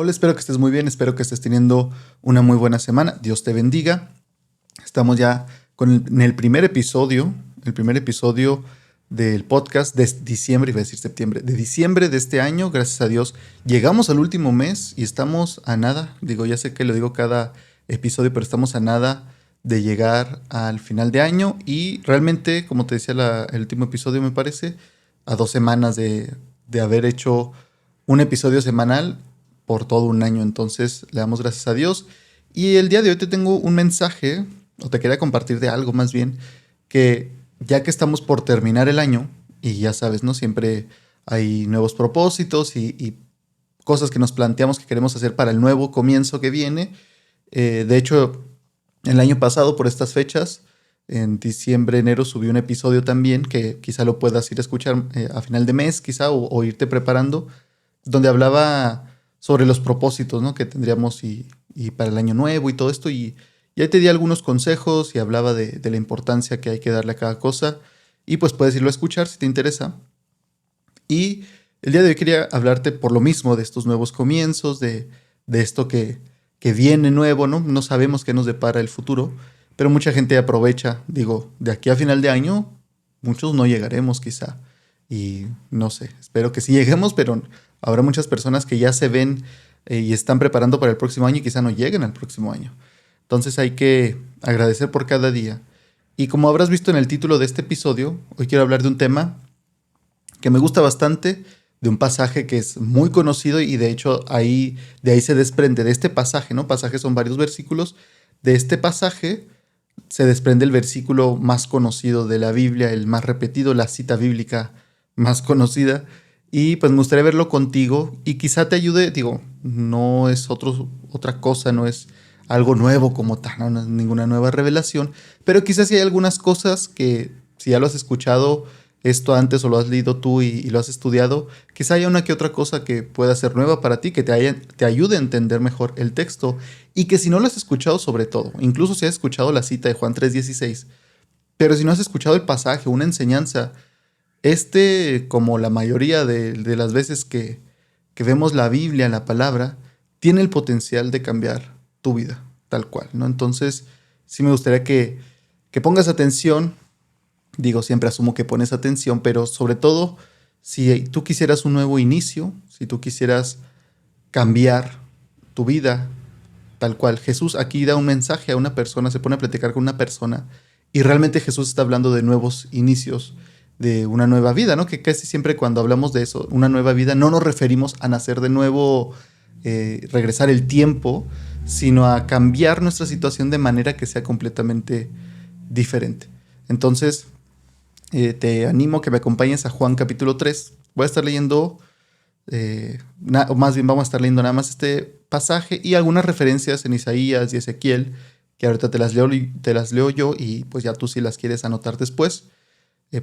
Hola, espero que estés muy bien, espero que estés teniendo una muy buena semana. Dios te bendiga. Estamos ya en el primer episodio del podcast de diciembre, iba a decir septiembre, de diciembre de este año. Gracias a Dios, llegamos al último mes y estamos a nada. Digo, ya sé que lo digo cada episodio, pero estamos a nada de llegar al final de año y realmente, como te decía el último episodio, me parece, a 2 semanas de haber hecho un episodio semanal por todo un año. Entonces le damos gracias a Dios. Y el día de hoy te tengo un mensaje, o te quería compartir de algo más bien, que ya que estamos por terminar el año, y ya sabes, ¿no? Siempre hay nuevos propósitos y cosas que nos planteamos que queremos hacer para el nuevo comienzo que viene. De hecho, el año pasado, por estas fechas, en diciembre, enero, subí un episodio también que quizá lo puedas ir a escuchar a final de mes, quizá, o irte preparando, donde hablaba sobre los propósitos, ¿no? Que tendríamos y para el año nuevo y todo esto. Y ahí te di algunos consejos y hablaba de la importancia que hay que darle a cada cosa. Y pues puedes irlo a escuchar si te interesa. Y el día de hoy quería hablarte por lo mismo de estos nuevos comienzos, de esto que viene nuevo, ¿no? No sabemos qué nos depara el futuro, pero mucha gente aprovecha, digo, de aquí a final de año, muchos no llegaremos quizá. Y no sé, espero que sí lleguemos, pero habrá muchas personas que ya se ven y están preparando para el próximo año y quizá no lleguen al próximo año. Entonces hay que agradecer por cada día. Y como habrás visto en el título de este episodio, hoy quiero hablar de un tema que me gusta bastante, de un pasaje que es muy conocido y de hecho de ahí se desprende de este pasaje, ¿no? Pasajes son varios versículos. De este pasaje se desprende el versículo más conocido de la Biblia, el más repetido, la cita bíblica más conocida. Y pues me gustaría verlo contigo y quizá te ayude, digo, no es otra cosa, no es algo nuevo como tal, no es ninguna nueva revelación, pero quizás sí hay algunas cosas que si ya lo has escuchado esto antes o lo has leído tú y lo has estudiado, quizá haya una que otra cosa que pueda ser nueva para ti, que te ayude a entender mejor el texto y que si no lo has escuchado sobre todo, incluso si has escuchado la cita de Juan 3:16, pero si no has escuchado el pasaje, una enseñanza, como la mayoría de las veces que vemos la Biblia, la palabra, tiene el potencial de cambiar tu vida, tal cual, ¿no? Entonces, sí me gustaría que pongas atención. Digo, siempre asumo que pones atención, pero sobre todo, si tú quisieras un nuevo inicio, si tú quisieras cambiar tu vida, tal cual, Jesús aquí da un mensaje a una persona, se pone a platicar con una persona y realmente Jesús está hablando de nuevos inicios, de una nueva vida, ¿no? Que casi siempre cuando hablamos de eso, una nueva vida, no nos referimos a nacer de nuevo, regresar el tiempo, sino a cambiar nuestra situación de manera que sea completamente diferente. Entonces, te animo a que me acompañes a Juan capítulo 3. Voy a estar leyendo, o más bien vamos a estar leyendo nada más este pasaje y algunas referencias en Isaías y Ezequiel, que ahorita te las leo yo y pues ya tú si las quieres anotar después,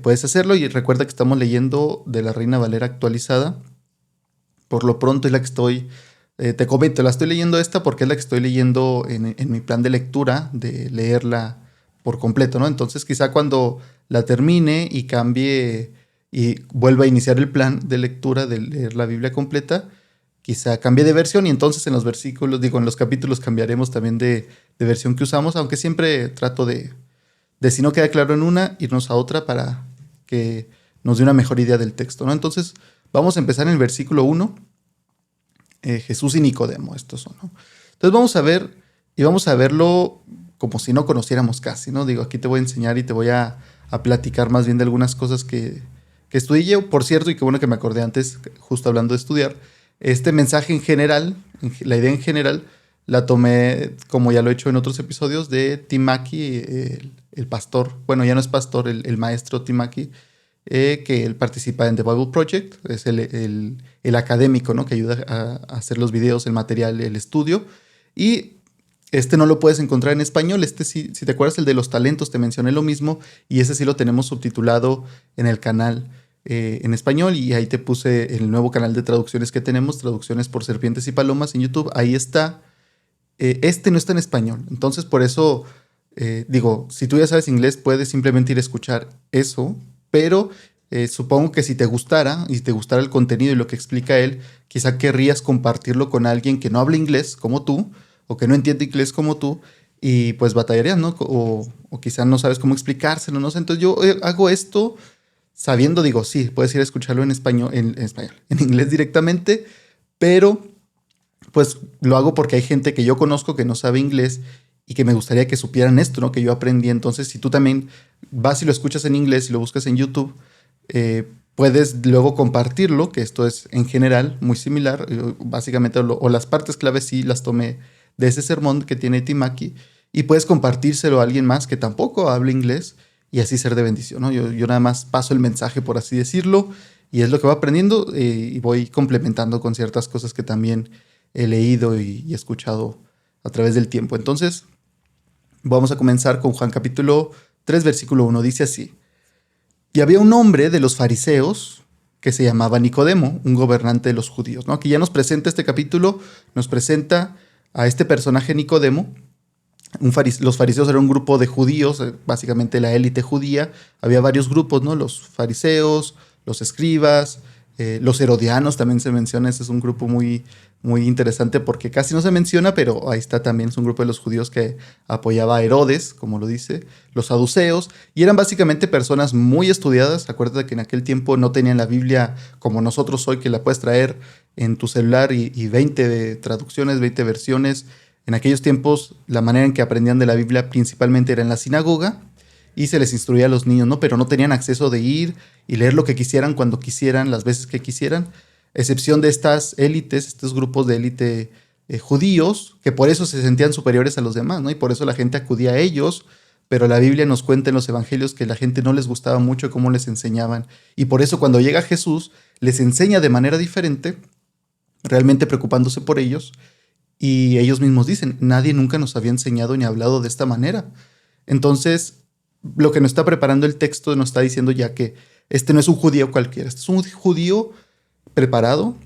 puedes hacerlo. Y recuerda que estamos leyendo de la Reina Valera actualizada. Por lo pronto es la que te comento, la estoy leyendo esta porque es la que estoy leyendo en mi plan de lectura, de leerla por completo, ¿no? Entonces quizá cuando la termine y cambie y vuelva a iniciar el plan de lectura de leer la Biblia completa, quizá cambie de versión y entonces en los versículos, digo, en los capítulos cambiaremos también de versión que usamos, aunque siempre trato de si no queda claro en una, irnos a otra para que nos dé una mejor idea del texto, ¿no? Entonces vamos a empezar en el versículo 1. Jesús y Nicodemo, estos son, ¿no? Entonces vamos a ver, y vamos a verlo como si no conociéramos casi, ¿no? Digo, aquí te voy a enseñar y te voy a platicar más bien de algunas cosas que estudié yo, por cierto, y qué bueno que me acordé antes, justo hablando de estudiar. Este mensaje en general, la idea en general, la tomé, como ya lo he hecho en otros episodios, de Tim Mackey, el pastor, bueno, ya no es pastor, el maestro Tim Mackey, que él participa en The Bible Project, es el académico, ¿no? Que ayuda a hacer los videos, el material, el estudio. Y este no lo puedes encontrar en español. Este sí, si te acuerdas, el de los talentos, te mencioné lo mismo. Y ese sí lo tenemos subtitulado en el canal en español. Y ahí te puse el nuevo canal de traducciones que tenemos, traducciones por serpientes y palomas en YouTube. Ahí está. Este no está en español. Entonces, por eso digo, si tú ya sabes inglés, puedes simplemente ir a escuchar eso, pero Supongo que si te gustara y te gustara el contenido y lo que explica él, quizá querrías compartirlo con alguien que no habla inglés como tú o que no entiende inglés como tú y pues batallarías, ¿no? O quizá no sabes cómo explicárselo, no sé. Entonces yo hago esto sabiendo, digo, sí, puedes ir a escucharlo en español, en español, en inglés directamente, pero pues lo hago porque hay gente que yo conozco que no sabe inglés y que me gustaría que supieran esto, ¿no? Que yo aprendí. Entonces, si tú también vas y lo escuchas en inglés y lo buscas en YouTube, puedes luego compartirlo, que esto es en general muy similar. Básicamente, o las partes claves sí las tomé de ese sermón que tiene Timaki y puedes compartírselo a alguien más que tampoco hable inglés y así ser de bendición, ¿no? Yo nada más paso el mensaje, por así decirlo, y es lo que voy aprendiendo y voy complementando con ciertas cosas que también he leído y escuchado a través del tiempo. Entonces, vamos a comenzar con Juan capítulo 3, versículo 1. Dice así: Y había un hombre de los fariseos que se llamaba Nicodemo, un gobernante de los judíos, ¿no? Aquí ya nos presenta este capítulo, nos presenta a este personaje Nicodemo. Los fariseos eran un grupo de judíos, básicamente la élite judía. Había varios grupos, ¿no? Los fariseos, los escribas, los herodianos también se menciona. Ese es un grupo muy interesante porque casi no se menciona, pero ahí está también. Es un grupo de los judíos que apoyaba a Herodes, como lo dice. Los saduceos. Y eran básicamente personas muy estudiadas. Acuérdate que en aquel tiempo no tenían la Biblia como nosotros hoy, que la puedes traer en tu celular y 20 traducciones, 20 versiones. En aquellos tiempos, la manera en que aprendían de la Biblia principalmente era en la sinagoga y se les instruía a los niños, ¿no? Pero no tenían acceso de ir y leer lo que quisieran, cuando quisieran, las veces que quisieran, excepción de estas élites, estos grupos de élite judíos, que por eso se sentían superiores a los demás, ¿no? Y por eso la gente acudía a ellos, pero la Biblia nos cuenta en los evangelios que la gente no les gustaba mucho cómo les enseñaban. Y por eso cuando llega Jesús, les enseña de manera diferente, realmente preocupándose por ellos. Y ellos mismos dicen, nadie nunca nos había enseñado ni hablado de esta manera. Entonces, lo que nos está preparando el texto nos está diciendo ya que este no es un judío cualquiera, este es un judío preparado,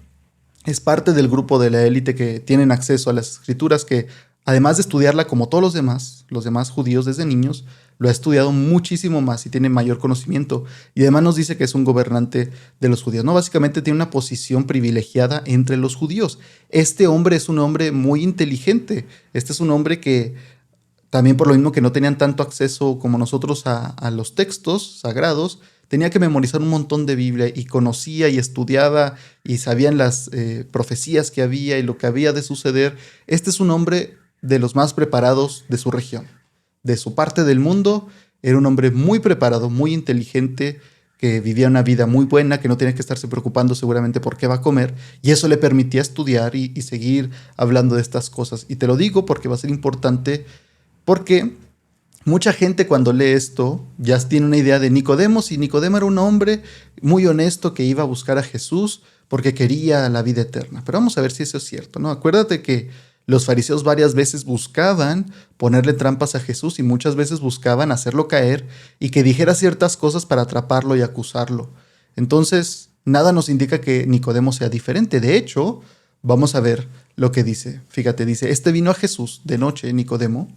es parte del grupo de la élite que tienen acceso a las escrituras, que además de estudiarla como todos los demás judíos desde niños, lo ha estudiado muchísimo más y tiene mayor conocimiento. Y además nos dice que es un gobernante de los judíos, ¿no? Básicamente tiene una posición privilegiada entre los judíos. Este hombre es un hombre muy inteligente. Este es un hombre que también, por lo mismo que no tenían tanto acceso como nosotros a los textos sagrados, tenía que memorizar un montón de Biblia y conocía y estudiaba y sabían las profecías que había y lo que había de suceder. Este es un hombre de los más preparados de su región, de su parte del mundo. Era un hombre muy preparado, muy inteligente, que vivía una vida muy buena, que no tenía que estarse preocupando seguramente por qué va a comer, y eso le permitía estudiar y seguir hablando de estas cosas. Y te lo digo porque va a ser importante, porque mucha gente cuando lee esto ya tiene una idea de Nicodemo, y Nicodemo era un hombre muy honesto que iba a buscar a Jesús porque quería la vida eterna. Pero vamos a ver si eso es cierto, ¿no? Acuérdate que los fariseos varias veces buscaban ponerle trampas a Jesús y muchas veces buscaban hacerlo caer y que dijera ciertas cosas para atraparlo y acusarlo. Entonces, nada nos indica que Nicodemo sea diferente. De hecho, vamos a ver lo que dice. Fíjate, dice, este vino a Jesús de noche, Nicodemo,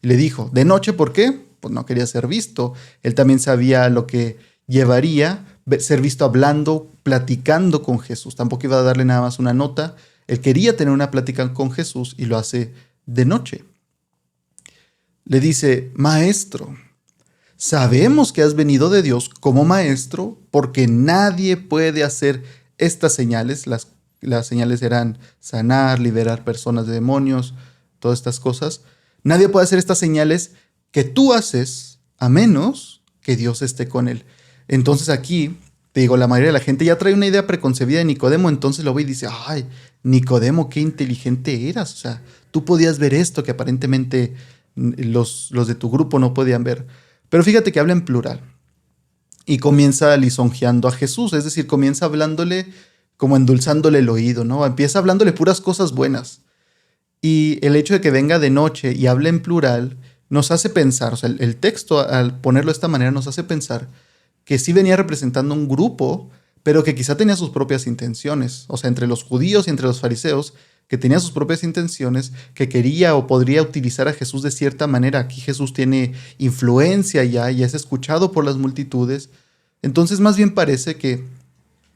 y le dijo, ¿de noche por qué? Pues no quería ser visto. Él también sabía lo que llevaría ser visto hablando, platicando con Jesús. Tampoco iba a darle nada más una nota. Él quería tener una plática con Jesús y lo hace de noche. Le dice, maestro, sabemos que has venido de Dios como maestro porque nadie puede hacer estas señales. Las señales eran sanar, liberar personas de demonios, todas estas cosas. Nadie puede hacer estas señales que tú haces a menos que Dios esté con él. Entonces aquí, te digo, la mayoría de la gente ya trae una idea preconcebida de Nicodemo, entonces lo ve y dice, ay, Nicodemo, qué inteligente eras. O sea, tú podías ver esto que aparentemente los de tu grupo no podían ver. Pero fíjate que habla en plural y comienza lisonjeando a Jesús, es decir, comienza hablándole como endulzándole el oído, ¿no? Empieza hablándole puras cosas buenas. Y el hecho de que venga de noche y hable en plural nos hace pensar, o sea, el texto al ponerlo de esta manera nos hace pensar que sí venía representando un grupo, pero que quizá tenía sus propias intenciones, o sea, entre los judíos y entre los fariseos, que tenía sus propias intenciones, que quería o podría utilizar a Jesús de cierta manera. Aquí Jesús tiene influencia ya y es escuchado por las multitudes, Entonces más bien parece que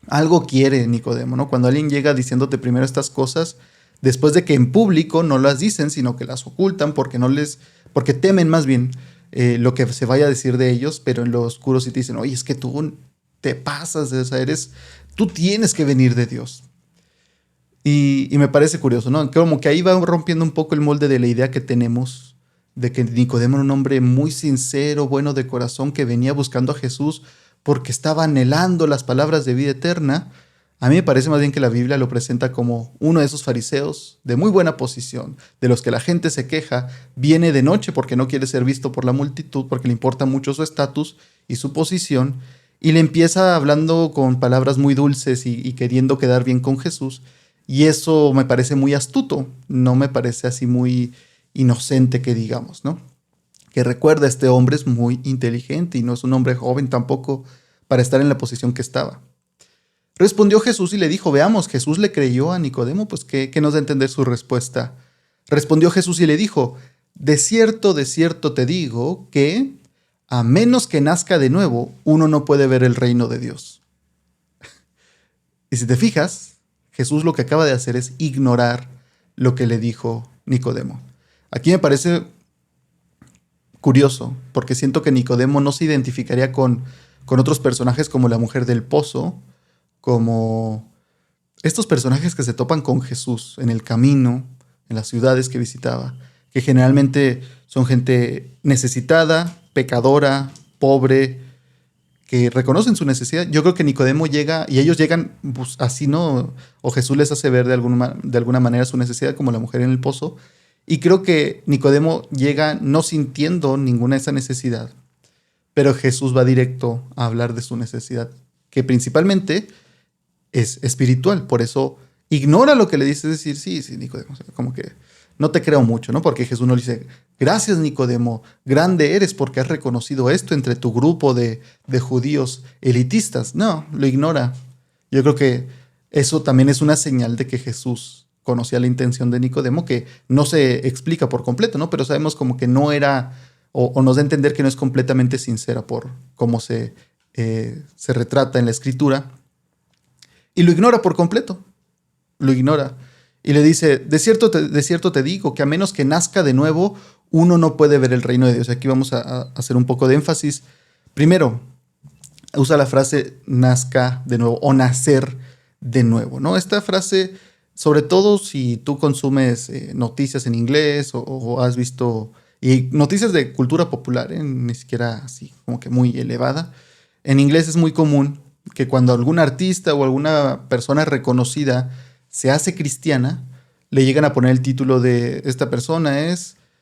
algo quiere Nicodemo, ¿no? Cuando alguien llega diciéndote primero estas cosas, después de que en público no las dicen, sino que las ocultan porque temen más bien lo que se vaya a decir de ellos, pero en lo oscuro sí te dicen, oye, es que tú te pasas de esa, tú tienes que venir de Dios. Y me parece curioso, ¿no? Como que ahí va rompiendo un poco el molde de la idea que tenemos de que Nicodemo era un hombre muy sincero, bueno de corazón, que venía buscando a Jesús porque estaba anhelando las palabras de vida eterna. A mí me parece más bien que la Biblia lo presenta como uno de esos fariseos de muy buena posición, de los que la gente se queja, viene de noche porque no quiere ser visto por la multitud, porque le importa mucho su estatus y su posición, y le empieza hablando con palabras muy dulces y queriendo quedar bien con Jesús. Y eso me parece muy astuto, no me parece así muy inocente que digamos, ¿no? Que recuerda, este hombre es muy inteligente y no es un hombre joven tampoco para estar en la posición que estaba. Respondió Jesús y le dijo, veamos, Jesús le creyó a Nicodemo, pues ¿qué nos da a entender su respuesta? Respondió Jesús y le dijo, de cierto te digo que a menos que nazca de nuevo, uno no puede ver el reino de Dios. Y si te fijas, Jesús lo que acaba de hacer es ignorar lo que le dijo Nicodemo. Aquí me parece curioso, porque siento que Nicodemo no se identificaría con otros personajes como la mujer del pozo, como estos personajes que se topan con Jesús en el camino, en las ciudades que visitaba, que generalmente son gente necesitada, pecadora, pobre, que reconocen su necesidad. Yo creo que Nicodemo llega y ellos llegan pues, así, ¿no? O Jesús les hace ver de alguna manera su necesidad, como la mujer en el pozo. Y creo que Nicodemo llega no sintiendo ninguna de esa necesidad, pero Jesús va directo a hablar de su necesidad, que principalmente es espiritual. Por eso ignora lo que le dice, es decir, sí, Nicodemo, como que no te creo mucho, ¿no? Porque Jesús no le dice, gracias Nicodemo, grande eres porque has reconocido esto entre tu grupo de judíos elitistas. No, lo ignora. Yo creo que eso también es una señal de que Jesús conocía la intención de Nicodemo, que no se explica por completo, ¿no? Pero sabemos como que no era, o nos da a entender que no es completamente sincera por cómo se retrata en la escritura. Y lo ignora por completo. Lo ignora. Y le dice, de cierto te digo que a menos que nazca de nuevo, uno no puede ver el reino de Dios. Aquí vamos a hacer un poco de énfasis. Primero, usa la frase nazca de nuevo o nacer de nuevo, ¿no? Esta frase, sobre todo si tú consumes noticias en inglés o has visto y noticias de cultura popular, ni siquiera así como que muy elevada. En inglés es muy común que cuando algún artista o alguna persona reconocida se hace cristiana, le llegan a poner el título de esta persona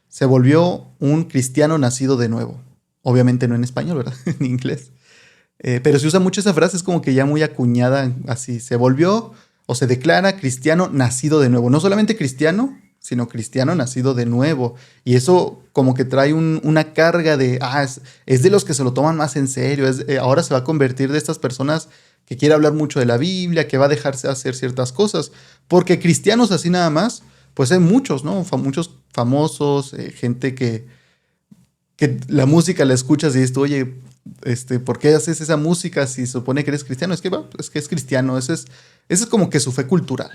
se volvió un cristiano nacido de nuevo. Obviamente no en español, ¿verdad? En inglés. Pero se usa mucho esa frase, es como que ya muy acuñada, así, se volvió o se declara cristiano nacido de nuevo. No solamente cristiano, sino cristiano nacido de nuevo. Y eso como que trae una carga de, es de los que se lo toman más en serio, ahora se va a convertir de estas personas que quiere hablar mucho de la Biblia, que va a dejarse hacer ciertas cosas. Porque cristianos así nada más, pues hay muchos, ¿no? Muchos famosos, gente que la música la escuchas y dices, oye, ¿por qué haces esa música si se supone que eres cristiano? Es que es cristiano, ese es como que su fe cultural.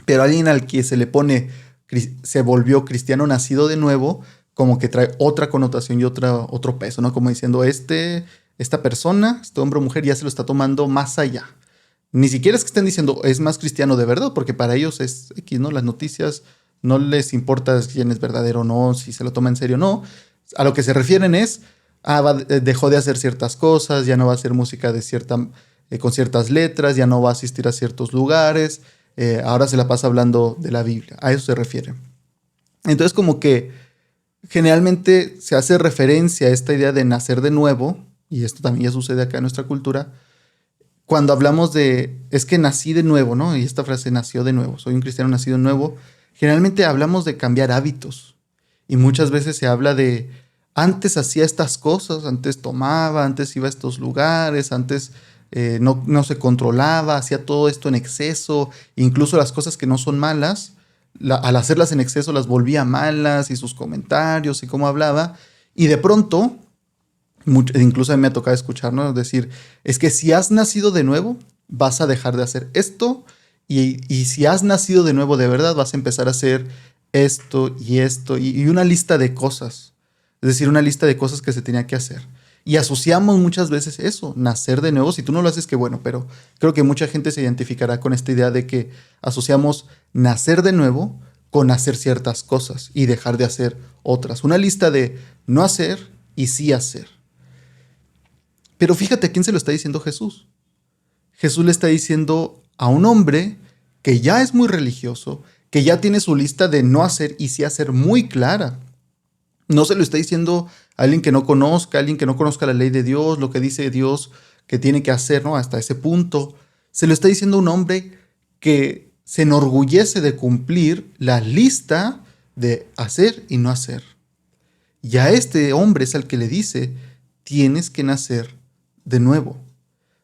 Pero alguien al que se le pone, se volvió cristiano nacido de nuevo, como que trae otra connotación y otro peso, ¿no? Como diciendo, esta persona, este hombre o mujer, ya se lo está tomando más allá. Ni siquiera es que estén diciendo, es más cristiano de verdad, porque para ellos es X, ¿no? Las noticias no les importa quién es verdadero o no, si se lo toma en serio o no. A lo que se refieren es, dejó de hacer ciertas cosas, ya no va a hacer música con ciertas letras, ya no va a asistir a ciertos lugares, ahora se la pasa hablando de la Biblia. A eso se refiere. Entonces como que generalmente se hace referencia a esta idea de nacer de nuevo, y esto también ya sucede acá en nuestra cultura, cuando hablamos es que nací de nuevo, ¿no? Y esta frase, nació de nuevo, soy un cristiano nacido de nuevo, generalmente hablamos de cambiar hábitos. Y muchas veces se habla de, antes hacía estas cosas, antes tomaba, antes iba a estos lugares, antes no se controlaba, hacía todo esto en exceso, incluso las cosas que no son malas, al hacerlas en exceso las volvía malas y sus comentarios y cómo hablaba. Y de pronto Incluso a mí me ha tocado escuchar, ¿no? Decir, es que si has nacido de nuevo, vas a dejar de hacer esto, y si has nacido de nuevo de verdad, vas a empezar a hacer esto, y una lista de cosas. Es decir, una lista de cosas que se tenía que hacer. Y asociamos muchas veces eso, nacer de nuevo. Si tú no lo haces, qué bueno, pero creo que mucha gente se identificará con esta idea de que asociamos nacer de nuevo con hacer ciertas cosas y dejar de hacer otras. Una lista de no hacer y sí hacer. Pero fíjate a quién se lo está diciendo Jesús. Jesús le está diciendo a un hombre que ya es muy religioso, que ya tiene su lista de no hacer y sí hacer muy clara. No se lo está diciendo a alguien que no conozca, la ley de Dios, lo que dice Dios que tiene que hacer, ¿no? Hasta ese punto. Se lo está diciendo a un hombre que se enorgullece de cumplir la lista de hacer y no hacer. Y a este hombre es al que le dice, tienes que nacer de nuevo.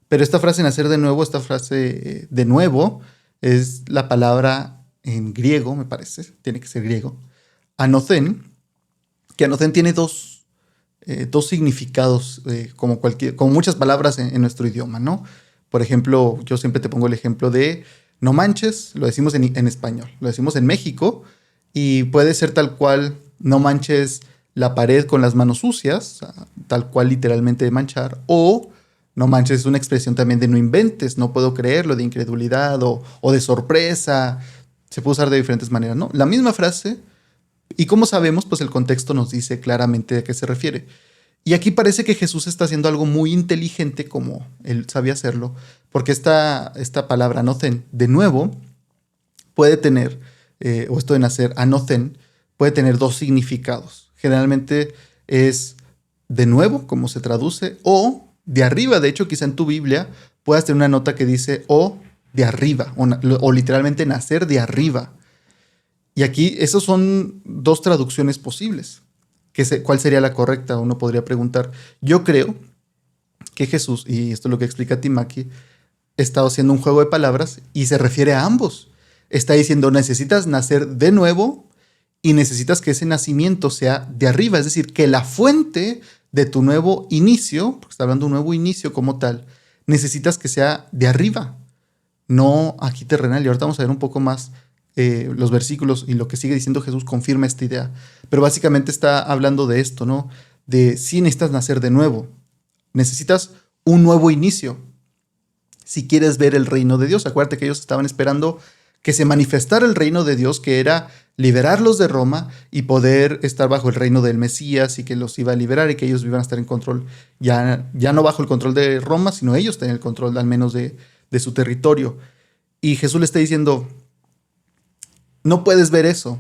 Pero esta frase nacer de nuevo, esta frase de nuevo, es la palabra en griego, me parece, tiene que ser griego, anothen, que anothen tiene dos significados, como muchas palabras en nuestro idioma, ¿no? Por ejemplo, yo siempre te pongo el ejemplo de no manches, lo decimos en español, lo decimos en México, y puede ser tal cual, no manches la pared con las manos sucias, tal cual literalmente de manchar, o no manches es una expresión también de no inventes, no puedo creerlo, de incredulidad o de sorpresa, se puede usar de diferentes maneras, ¿no? La misma frase, y como sabemos, pues el contexto nos dice claramente a qué se refiere. Y aquí parece que Jesús está haciendo algo muy inteligente como él sabía hacerlo, porque esta palabra anothen, de nuevo, puede tener, o esto de nacer, anothen, puede tener dos significados. Generalmente es de nuevo, como se traduce, o de arriba. De hecho, quizá en tu Biblia puedas tener una nota que dice o de arriba, o literalmente nacer de arriba. Y aquí, esas son dos traducciones posibles. ¿Cuál sería la correcta? Uno podría preguntar. Yo creo que Jesús, y esto es lo que explica Timaki, está haciendo un juego de palabras y se refiere a ambos. Está diciendo, necesitas nacer de nuevo y necesitas que ese nacimiento sea de arriba, es decir, que la fuente de tu nuevo inicio, porque está hablando de un nuevo inicio como tal, necesitas que sea de arriba, no aquí terrenal. Y ahorita vamos a ver un poco más los versículos y lo que sigue diciendo Jesús confirma esta idea. Pero básicamente está hablando de esto, ¿no? De si necesitas nacer de nuevo, necesitas un nuevo inicio. Si quieres ver el reino de Dios, acuérdate que ellos estaban esperando que se manifestara el reino de Dios, que era liberarlos de Roma y poder estar bajo el reino del Mesías, y que los iba a liberar y que ellos iban a estar en control, ya no bajo el control de Roma, sino ellos tenían el control al menos de su territorio. Y Jesús le está diciendo, no puedes ver eso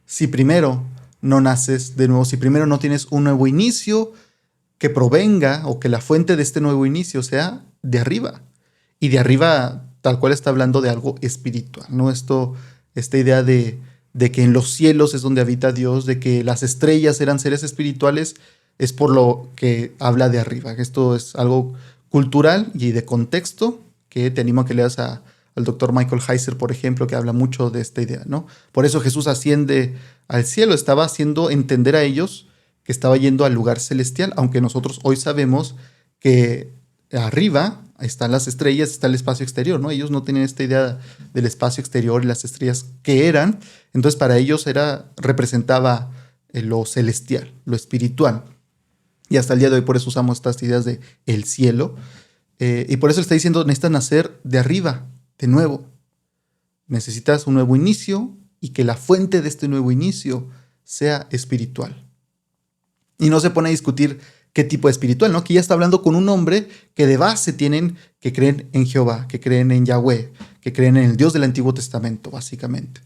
si primero no naces de nuevo, si primero no tienes un nuevo inicio que provenga, o que la fuente de este nuevo inicio sea de arriba. Y de arriba, tal cual está hablando de algo espiritual, ¿no? Esta idea de que en los cielos es donde habita Dios, de que las estrellas eran seres espirituales, es por lo que habla de arriba. Esto es algo cultural y de contexto, que te animo a que leas al doctor Michael Heiser, por ejemplo, que habla mucho de esta idea, ¿no? Por eso Jesús asciende al cielo, estaba haciendo entender a ellos que estaba yendo al lugar celestial, aunque nosotros hoy sabemos que arriba están las estrellas, está el espacio exterior, ¿no? Ellos no tenían esta idea del espacio exterior y las estrellas que eran. Entonces para ellos representaba lo celestial, lo espiritual. Y hasta el día de hoy por eso usamos estas ideas de el cielo. Y por eso está diciendo, necesitas nacer de arriba, de nuevo. Necesitas un nuevo inicio y que la fuente de este nuevo inicio sea espiritual. Y no se pone a discutir qué tipo de espiritual, ¿no? Que ya está hablando con un hombre que de base tienen que creen en Jehová, que creen en Yahweh, que creen en el Dios del Antiguo Testamento, básicamente.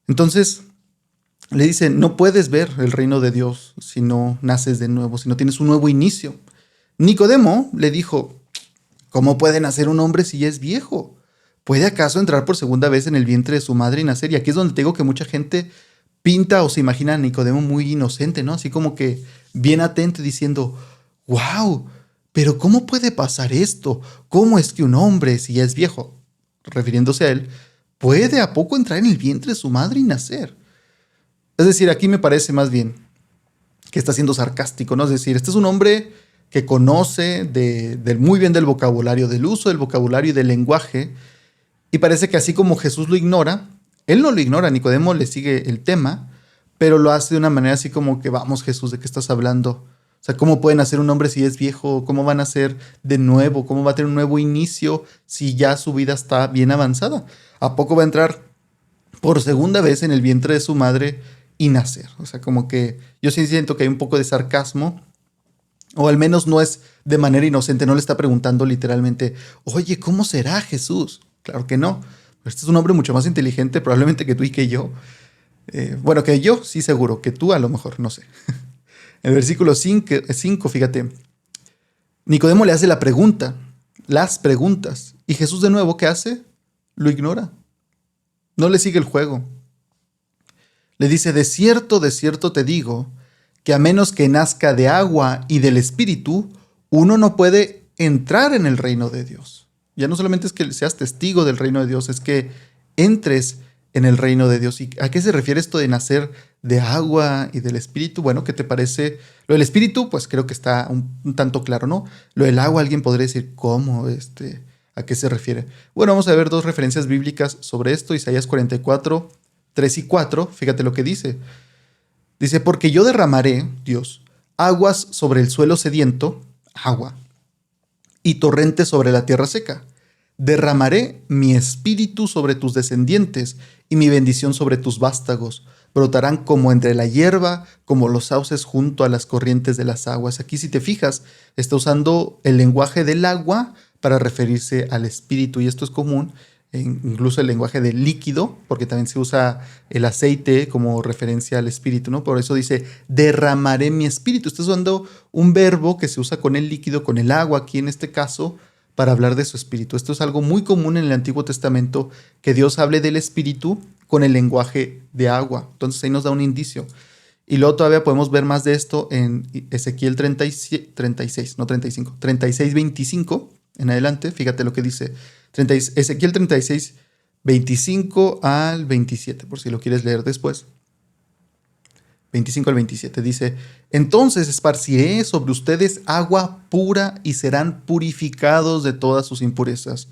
Entonces, le dice, no puedes ver el reino de Dios si no naces de nuevo, si no tienes un nuevo inicio. Nicodemo le dijo, ¿cómo puede nacer un hombre si ya es viejo? ¿Puede acaso entrar por segunda vez en el vientre de su madre y nacer? Y aquí es donde te digo que mucha gente pinta o se imagina a Nicodemo muy inocente, ¿no? Así como que bien atento, diciendo, wow, pero ¿cómo puede pasar esto? ¿Cómo es que un hombre, si ya es viejo, refiriéndose a él, puede a poco entrar en el vientre de su madre y nacer? Es decir, aquí me parece más bien que está siendo sarcástico, ¿no? Es decir, este es un hombre que conoce muy bien del vocabulario, del uso del vocabulario y del lenguaje, y parece que así como Jesús lo ignora, él no lo ignora, Nicodemo le sigue el tema, pero lo hace de una manera así como que, vamos Jesús, ¿de qué estás hablando? O sea, ¿cómo pueden hacer un hombre si es viejo? ¿Cómo van a hacer de nuevo? ¿Cómo va a tener un nuevo inicio si ya su vida está bien avanzada? ¿A poco va a entrar por segunda vez en el vientre de su madre y nacer? O sea, como que yo sí siento que hay un poco de sarcasmo, o al menos no es de manera inocente, no le está preguntando literalmente, oye, ¿cómo será Jesús? Claro que no. Este es un hombre mucho más inteligente probablemente que tú y que yo. Bueno, que yo sí seguro, que tú a lo mejor, no sé. En el versículo 5, fíjate, Nicodemo le hace las preguntas, y Jesús de nuevo, ¿qué hace? Lo ignora, no le sigue el juego. Le dice, de cierto te digo, que a menos que nazca de agua y del Espíritu, uno no puede entrar en el reino de Dios. Ya no solamente es que seas testigo del reino de Dios, es que entres en el reino de Dios. ¿Y a qué se refiere esto de nacer de agua y del Espíritu? Bueno, ¿qué te parece? Lo del Espíritu, pues creo que está un tanto claro, ¿no? Lo del agua, alguien podría decir, ¿cómo? ¿A qué se refiere? Bueno, vamos a ver dos referencias bíblicas sobre esto. Isaías 44, 3 y 4, fíjate lo que dice. Dice, porque yo derramaré, Dios, aguas sobre el suelo sediento, agua, y torrentes sobre la tierra seca. Derramaré mi espíritu sobre tus descendientes y mi bendición sobre tus vástagos. Brotarán como entre la hierba, como los sauces junto a las corrientes de las aguas. Aquí, si te fijas, está usando el lenguaje del agua para referirse al espíritu, y esto es común, incluso el lenguaje del líquido, porque también se usa el aceite como referencia al espíritu, ¿no? Por eso dice, derramaré mi espíritu. Está usando un verbo que se usa con el líquido, con el agua, aquí en este caso, para hablar de su espíritu. Esto es algo muy común en el Antiguo Testamento, que Dios hable del espíritu con el lenguaje de agua. Entonces ahí nos da un indicio. Y luego todavía podemos ver más de esto en Ezequiel 36, 25 en adelante. Fíjate lo que dice Ezequiel 36, 25 al 27, por si lo quieres leer después. 25 al 27 dice, entonces esparciré sobre ustedes agua pura y serán purificados de todas sus impurezas.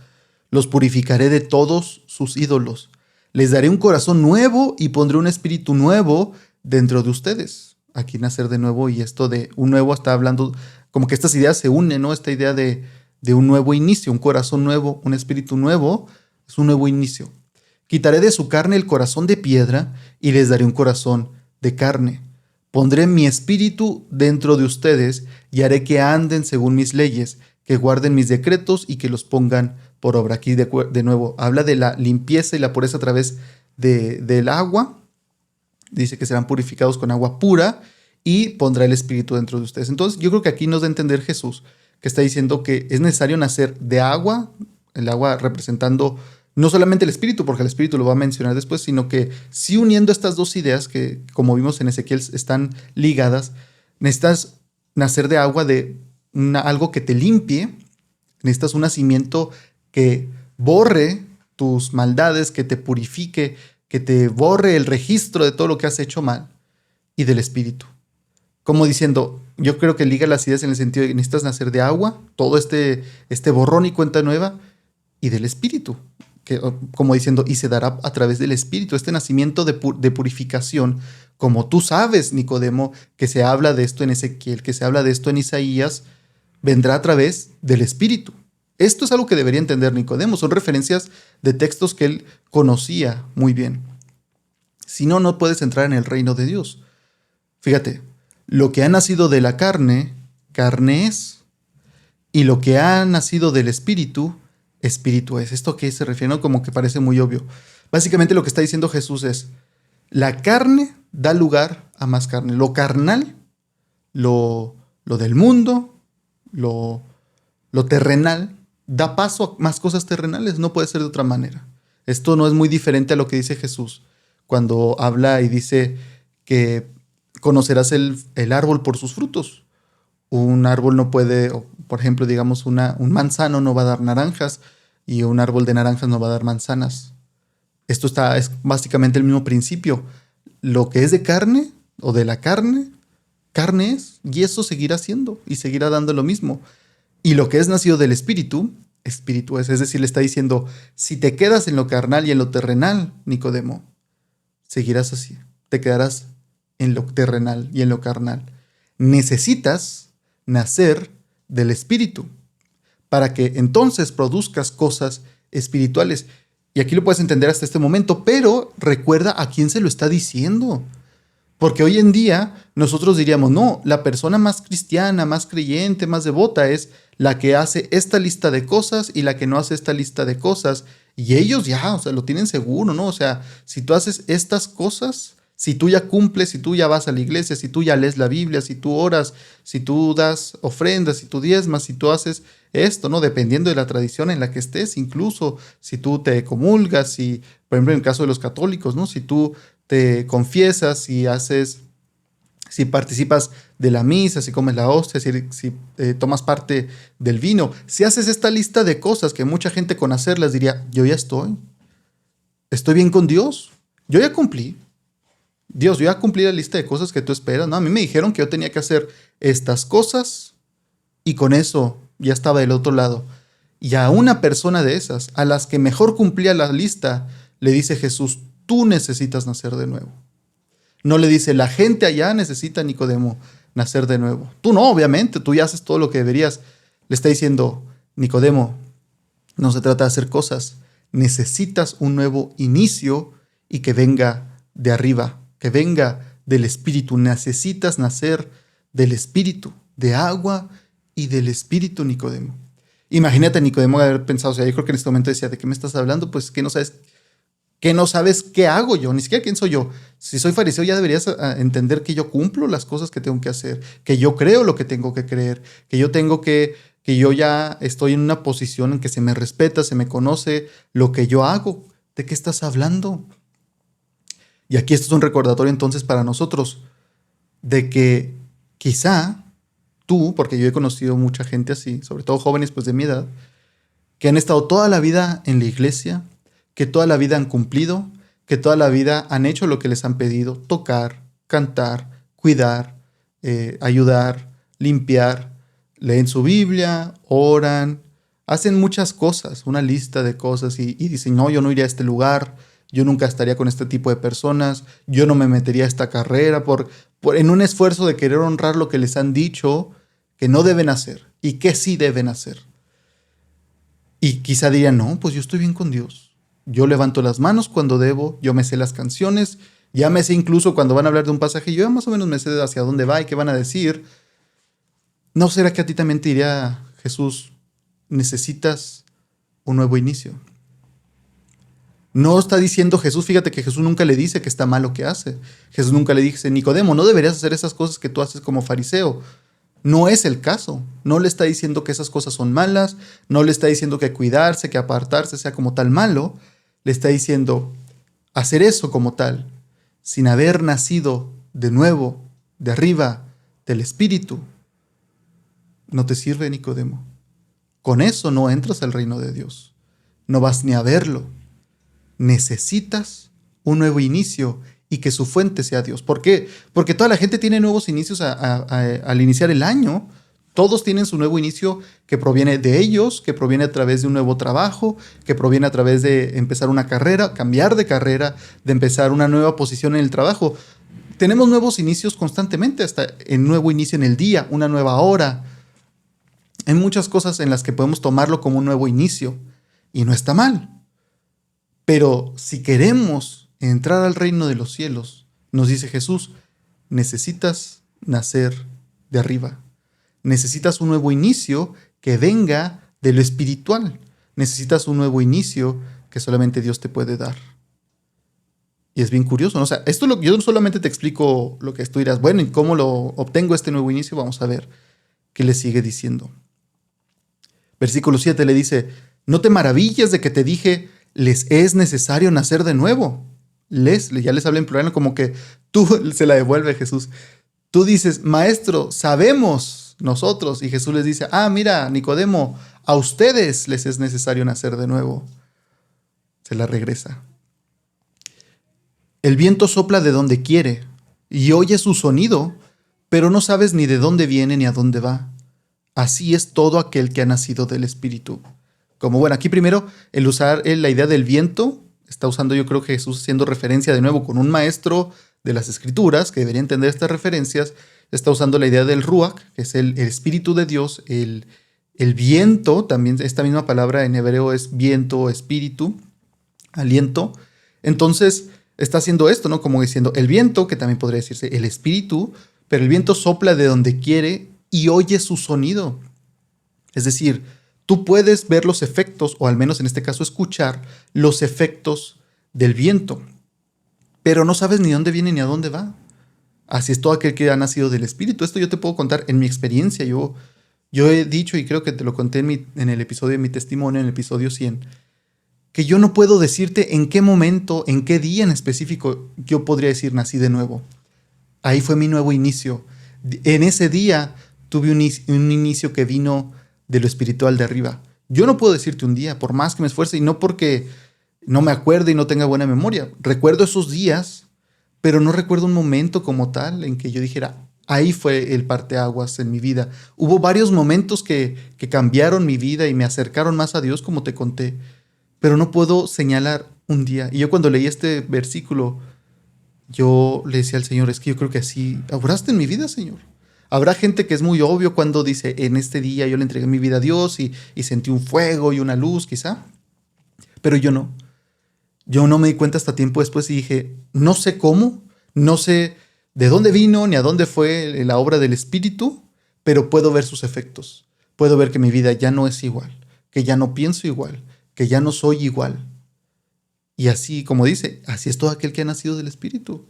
Los purificaré de todos sus ídolos. Les daré un corazón nuevo y pondré un espíritu nuevo dentro de ustedes. Aquí nacer de nuevo, y esto de un nuevo está hablando, como que estas ideas se unen, ¿no? Esta idea de un nuevo inicio, un corazón nuevo, un espíritu nuevo, es un nuevo inicio. Quitaré de su carne el corazón de piedra y les daré un corazón de carne. Pondré mi espíritu dentro de ustedes y haré que anden según mis leyes, que guarden mis decretos y que los pongan por obra. Aquí de nuevo habla de la limpieza y la pureza a través del agua. Dice que serán purificados con agua pura y pondrá el espíritu dentro de ustedes. Entonces yo creo que aquí nos da a entender Jesús que está diciendo que es necesario nacer de agua, el agua representando no solamente el espíritu, porque el espíritu lo va a mencionar después, sino que sí, uniendo estas dos ideas que, como vimos en Ezequiel, están ligadas, necesitas nacer de agua, de algo que te limpie, necesitas un nacimiento que borre tus maldades, que te purifique, que te borre el registro de todo lo que has hecho mal, y del espíritu. Como diciendo, yo creo que liga las ideas en el sentido de que necesitas nacer de agua, todo este borrón y cuenta nueva, y del espíritu, que, como diciendo, y se dará a través del espíritu, este nacimiento de purificación, como tú sabes, Nicodemo, que se habla de esto en Ezequiel, que se habla de esto en Isaías, vendrá a través del espíritu. Esto es algo que debería entender Nicodemo, son referencias de textos que él conocía muy bien. Si no, no puedes entrar en el reino de Dios. Fíjate, lo que ha nacido de la carne, carne es, y lo que ha nacido del espíritu, espíritu es. ¿Esto a qué se refiere? ¿No? Como que parece muy obvio. Básicamente lo que está diciendo Jesús es, la carne da lugar a más carne. Lo carnal, lo del mundo, lo terrenal, da paso a más cosas terrenales. No puede ser de otra manera. Esto no es muy diferente a lo que dice Jesús cuando habla y dice que conocerás el árbol por sus frutos. Un árbol no puede, por ejemplo, digamos, un manzano no va a dar naranjas y un árbol de naranjas no va a dar manzanas. Esto es básicamente el mismo principio. Lo que es de carne o de la carne carne es, y eso seguirá siendo y seguirá dando lo mismo. Y lo que es nacido del espíritu, espíritu es decir, le está diciendo, si te quedas en lo carnal y en lo terrenal, Nicodemo, seguirás así, te quedarás en lo terrenal y en lo carnal. Necesitas nacer del espíritu para que entonces produzcas cosas espirituales. Y aquí lo puedes entender hasta este momento, pero recuerda a quién se lo está diciendo. Porque hoy en día nosotros diríamos, no, la persona más cristiana, más creyente, más devota es la que hace esta lista de cosas y la que no hace esta lista de cosas. Y ellos ya, o sea, lo tienen seguro, ¿no? O sea, si tú haces estas cosas, si tú ya cumples, si tú ya vas a la iglesia, si tú ya lees la Biblia, si tú oras, si tú das ofrendas, si tú diezmas, si tú haces esto, ¿no? Dependiendo de la tradición en la que estés, incluso si tú te comulgas, si, por ejemplo, en el caso de los católicos, ¿no? Si tú te confiesas, si participas de la misa, si comes la hostia, si tomas parte del vino, si haces esta lista de cosas que mucha gente con hacerlas diría, yo ya estoy bien con Dios, yo ya cumplí. Dios, yo ya cumplí la lista de cosas que tú esperas, ¿no? A mí me dijeron que yo tenía que hacer estas cosas y con eso ya estaba del otro lado. Y a una persona de esas, a las que mejor cumplía la lista, le dice Jesús, tú necesitas nacer de nuevo. No le dice, la gente allá necesita, Nicodemo, nacer de nuevo. Tú no, obviamente, tú ya haces todo lo que deberías. Le está diciendo, Nicodemo, no se trata de hacer cosas. Necesitas un nuevo inicio y que venga de arriba, que venga del Espíritu. Necesitas nacer del Espíritu, de agua y del Espíritu, Nicodemo. Imagínate, Nicodemo, haber pensado, o sea, yo creo que en este momento decía, ¿de qué me estás hablando? Pues que no sabes qué hago yo, ni siquiera quién soy yo. Si soy fariseo ya deberías entender que yo cumplo las cosas que tengo que hacer, que yo creo lo que tengo que creer, que yo ya estoy en una posición en que se me respeta, se me conoce lo que yo hago. ¿De qué estás hablando? Y aquí esto es un recordatorio entonces para nosotros de que quizá tú, porque yo he conocido mucha gente así, sobre todo jóvenes pues de mi edad, que han estado toda la vida en la iglesia, que toda la vida han cumplido, que toda la vida han hecho lo que les han pedido, tocar, cantar, cuidar, ayudar, limpiar, leen su Biblia, oran, hacen muchas cosas, una lista de cosas y dicen, no, yo no iría a este lugar, yo nunca estaría con este tipo de personas, yo no me metería a esta carrera en un esfuerzo de querer honrar lo que les han dicho que no deben hacer y que sí deben hacer. Y quizá dirían, no, pues yo estoy bien con Dios. Yo levanto las manos cuando debo, yo me sé las canciones, ya me sé incluso cuando van a hablar de un pasaje, yo ya más o menos me sé hacia dónde va y qué van a decir. ¿No será que a ti también te diría, Jesús, necesitas un nuevo inicio? No está diciendo Jesús, fíjate que Jesús nunca le dice que está mal lo que hace. Jesús nunca le dice, Nicodemo, no deberías hacer esas cosas que tú haces como fariseo. No es el caso. No le está diciendo que esas cosas son malas, no le está diciendo que cuidarse, que apartarse sea como tal malo. Le está diciendo hacer eso como tal, sin haber nacido de nuevo, de arriba, del Espíritu, no te sirve, Nicodemo. Con eso no entras al reino de Dios. No vas ni a verlo. Necesitas un nuevo inicio y que su fuente sea Dios. ¿Por qué? Porque toda la gente tiene nuevos inicios al iniciar el año. Todos tienen su nuevo inicio que proviene de ellos, que proviene a través de un nuevo trabajo, que proviene a través de empezar una carrera, cambiar de carrera, de empezar una nueva posición en el trabajo. Tenemos nuevos inicios constantemente, hasta el nuevo inicio en el día, una nueva hora. Hay muchas cosas en las que podemos tomarlo como un nuevo inicio y no está mal. Pero si queremos entrar al reino de los cielos, nos dice Jesús, necesitas nacer de arriba. Necesitas un nuevo inicio que venga de lo espiritual. Necesitas un nuevo inicio que solamente Dios te puede dar. Y es bien curioso, ¿no? O sea, yo solamente te explico lo que tú dirás, bueno, ¿y cómo lo obtengo este nuevo inicio? Vamos a ver qué le sigue diciendo. Versículo 7 le dice, no te maravilles de que te dije, les es necesario nacer de nuevo. Ya les hablé en plural, como que tú se la devuelve Jesús. Tú dices, maestro, sabemos nosotros. Y Jesús les dice, mira, Nicodemo, a ustedes les es necesario nacer de nuevo. Se la regresa. El viento sopla de donde quiere y oye su sonido, pero no sabes ni de dónde viene ni a dónde va. Así es todo aquel que ha nacido del Espíritu. Como bueno, aquí primero el usar la idea del viento, está usando yo creo que Jesús haciendo referencia de nuevo con un maestro de las Escrituras que debería entender estas referencias, está usando la idea del Ruach, que es el Espíritu de Dios, el viento, también esta misma palabra en hebreo es viento, espíritu, aliento. Entonces está haciendo esto, ¿no? Como diciendo el viento, que también podría decirse el espíritu, pero el viento sopla de donde quiere y oye su sonido. Es decir, tú puedes ver los efectos, o al menos en este caso escuchar los efectos del viento, pero no sabes ni dónde viene ni a dónde va. Así es todo aquel que ha nacido del Espíritu. Esto yo te puedo contar en mi experiencia. Yo he dicho, y creo que te lo conté en el episodio de mi testimonio, en el episodio 100, que yo no puedo decirte en qué momento, en qué día en específico yo podría decir nací de nuevo. Ahí fue mi nuevo inicio. En ese día tuve un inicio que vino de lo espiritual de arriba. Yo no puedo decirte un día, por más que me esfuerce, y no porque no me acuerde y no tenga buena memoria. Recuerdo esos días, pero no recuerdo un momento como tal en que yo dijera, ahí fue el parteaguas en mi vida. Hubo varios momentos que cambiaron mi vida y me acercaron más a Dios, como te conté, pero no puedo señalar un día. Y yo cuando leí este versículo, yo le decía al Señor, es que yo creo que así obraste en mi vida, Señor. Habrá gente que es muy obvio cuando dice, en este día yo le entregué mi vida a Dios y sentí un fuego y una luz quizá, pero yo no. Yo no me di cuenta hasta tiempo después y dije, no sé cómo, no sé de dónde vino ni a dónde fue la obra del Espíritu, pero puedo ver sus efectos. Puedo ver que mi vida ya no es igual, que ya no pienso igual, que ya no soy igual. Y así, como dice, así es todo aquel que ha nacido del Espíritu.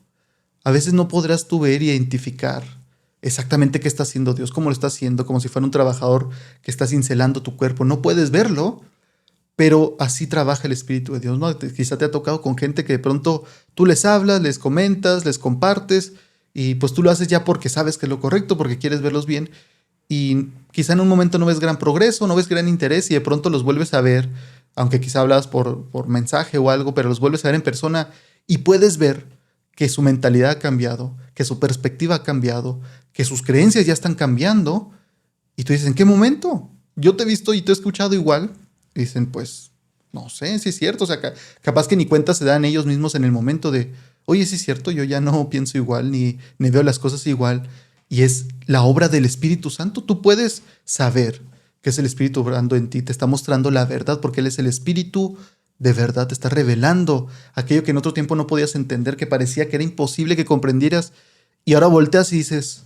A veces no podrás tú ver y identificar exactamente qué está haciendo Dios, cómo lo está haciendo, como si fuera un trabajador que está cincelando tu cuerpo. No puedes verlo, pero así trabaja el Espíritu de Dios, ¿no? Quizá te ha tocado con gente que de pronto tú les hablas, les comentas, les compartes, y pues tú lo haces ya porque sabes que es lo correcto, porque quieres verlos bien, y quizá en un momento no ves gran progreso, no ves gran interés, y de pronto los vuelves a ver, aunque quizá hablas por mensaje o algo, pero los vuelves a ver en persona, y puedes ver que su mentalidad ha cambiado, que su perspectiva ha cambiado, que sus creencias ya están cambiando, y tú dices, ¿en qué momento? Yo te he visto y te he escuchado igual. Dicen, pues, no sé, sí es cierto. O sea, capaz que ni cuenta se dan ellos mismos en el momento de, oye, sí es cierto, yo ya no pienso igual, ni veo las cosas igual. Y es la obra del Espíritu Santo. Tú puedes saber que es el Espíritu obrando en ti, te está mostrando la verdad, porque Él es el Espíritu de verdad, te está revelando aquello que en otro tiempo no podías entender, que parecía que era imposible que comprendieras. Y ahora volteas y dices,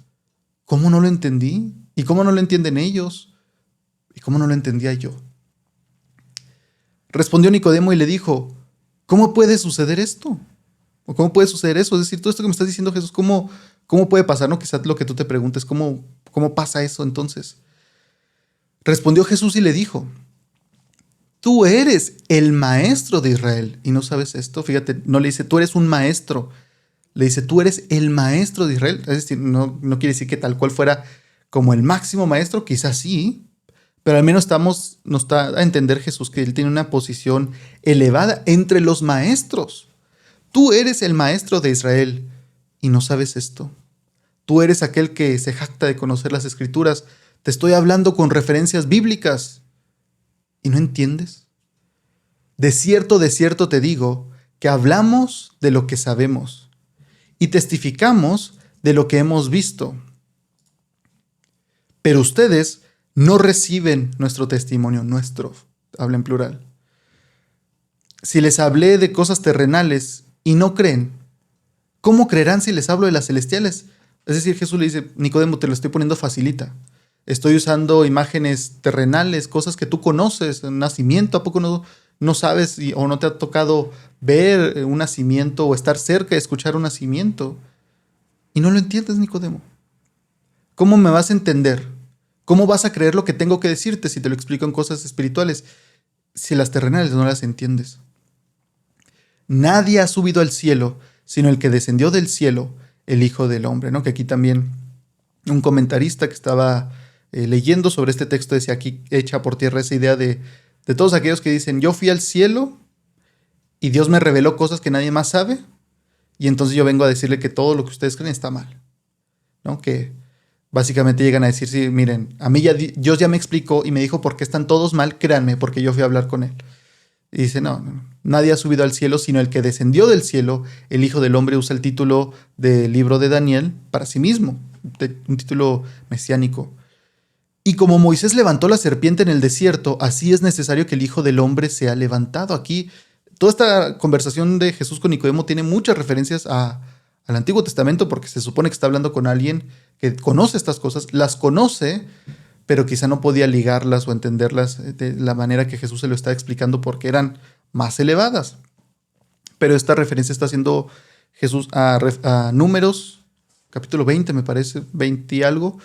¿cómo no lo entendí? ¿Y cómo no lo entienden ellos? ¿Y cómo no lo entendía yo? Respondió Nicodemo y le dijo, ¿cómo puede suceder esto? ¿O cómo puede suceder eso? Es decir, todo esto que me estás diciendo, Jesús, ¿cómo puede pasar? ¿No? Quizás lo que tú te preguntes, ¿cómo pasa eso entonces? Respondió Jesús y le dijo, tú eres el maestro de Israel y no sabes esto. Fíjate, no le dice, tú eres un maestro. Le dice, tú eres el maestro de Israel. Es decir, no quiere decir que tal cual fuera como el máximo maestro, quizás sí, pero al menos nos da a entender Jesús que Él tiene una posición elevada entre los maestros. Tú eres el maestro de Israel y no sabes esto. Tú eres aquel que se jacta de conocer las Escrituras. Te estoy hablando con referencias bíblicas y no entiendes. De cierto te digo que hablamos de lo que sabemos y testificamos de lo que hemos visto. Pero ustedes no reciben nuestro testimonio, habla en plural. Si les hablé de cosas terrenales y no creen, ¿cómo creerán si les hablo de las celestiales? Es decir, Jesús le dice, Nicodemo, te lo estoy poniendo facilita. Estoy usando imágenes terrenales, cosas que tú conoces, un nacimiento, ¿a poco no sabes o no te ha tocado ver un nacimiento o estar cerca de escuchar un nacimiento? Y no lo entiendes, Nicodemo. ¿Cómo me vas a entender? ¿Cómo vas a creer lo que tengo que decirte si te lo explico en cosas espirituales? Si las terrenales no las entiendes. Nadie ha subido al cielo, sino el que descendió del cielo, el Hijo del Hombre, ¿no? Que aquí también un comentarista que estaba leyendo sobre este texto decía, aquí echa por tierra esa idea de todos aquellos que dicen, yo fui al cielo y Dios me reveló cosas que nadie más sabe, y entonces yo vengo a decirle que todo lo que ustedes creen está mal, ¿no? Que Básicamente llegan a decir, sí, miren, a mí ya Dios ya me explicó y me dijo por qué están todos mal, créanme, porque yo fui a hablar con él. Y dice, no, nadie ha subido al cielo sino el que descendió del cielo. El Hijo del Hombre usa el título del libro de Daniel para sí mismo, un título mesiánico. Y como Moisés levantó la serpiente en el desierto, así es necesario que el Hijo del Hombre sea levantado. Aquí, toda esta conversación de Jesús con Nicodemo tiene muchas referencias al Antiguo Testamento, porque se supone que está hablando con alguien que conoce estas cosas, las conoce, pero quizá no podía ligarlas o entenderlas de la manera que Jesús se lo está explicando porque eran más elevadas. Pero esta referencia está haciendo Jesús a Números, capítulo 20, me parece, 20 y algo,